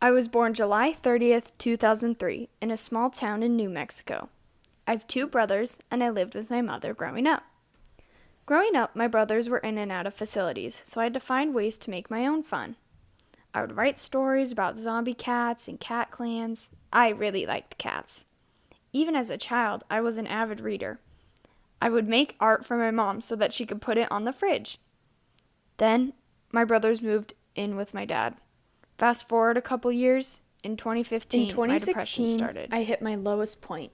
I was born July 30th, 2003, in a small town in New Mexico. I have two brothers, and I lived with my mother growing up. Growing up, my brothers were in and out of facilities, so I had to find ways to make my own fun. I would write stories about zombie cats and cat clans. I really liked cats. Even as a child, I was an avid reader. I would make art for my mom so that she could put it on the fridge. Then, my brothers moved in with my dad. Fast forward a couple years, in 2015, my depression started. I hit my lowest point.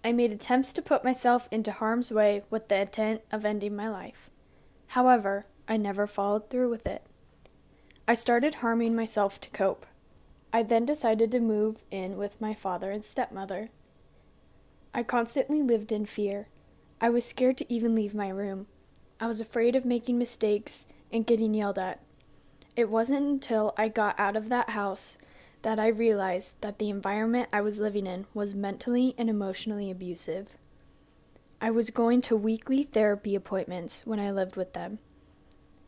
I made attempts to put myself into harm's way with the intent of ending my life. However, I never followed through with it. I started harming myself to cope. I then decided to move in with my father and stepmother. I constantly lived in fear. I was scared to even leave my room. I was afraid of making mistakes and getting yelled at. It wasn't until I got out of that house that I realized that the environment I was living in was mentally and emotionally abusive. I was going to weekly therapy appointments when I lived with them.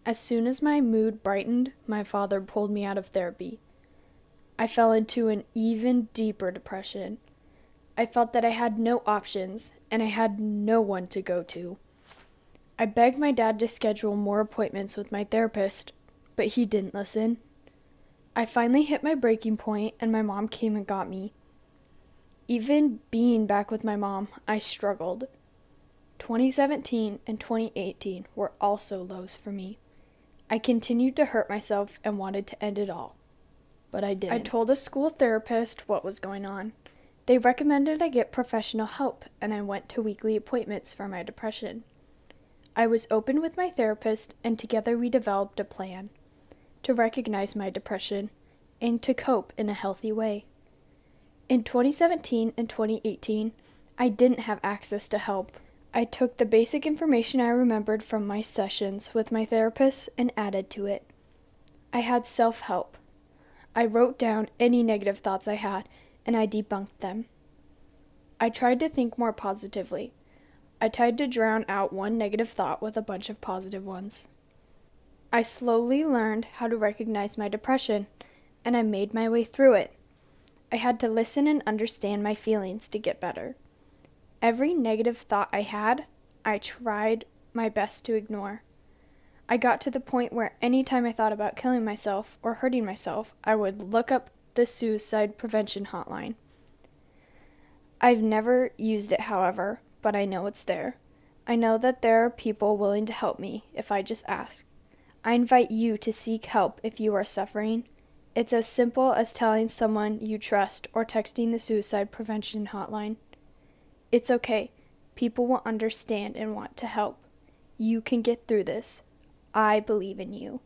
As soon as my mood brightened, my father pulled me out of therapy. I fell into an even deeper depression. I felt that I had no options, and I had no one to go to. I begged my dad to schedule more appointments with my therapist, but he didn't listen. I finally hit my breaking point, and my mom came and got me. Even being back with my mom, I struggled. 2017 and 2018 were also lows for me. I continued to hurt myself and wanted to end it all, but I didn't. I told a school therapist what was going on. They recommended I get professional help, and I went to weekly appointments for my depression. I was open with my therapist, and together we developed a plan to recognize my depression and to cope in a healthy way. In 2017 and 2018, I didn't have access to help. I took the basic information I remembered from my sessions with my therapist and added to it. I had self-help. I wrote down any negative thoughts I had, and I debunked them. I tried to think more positively. I tried to drown out one negative thought with a bunch of positive ones. I slowly learned how to recognize my depression, and I made my way through it. I had to listen and understand my feelings to get better. Every negative thought I had, I tried my best to ignore. I got to the point where anytime I thought about killing myself or hurting myself, I would look up the suicide prevention hotline. I've never used it, however, but I know it's there. I know that there are people willing to help me if I just ask. I invite you to seek help if you are suffering. It's as simple as telling someone you trust or texting the suicide prevention hotline. It's okay. People will understand and want to help. You can get through this. I believe in you.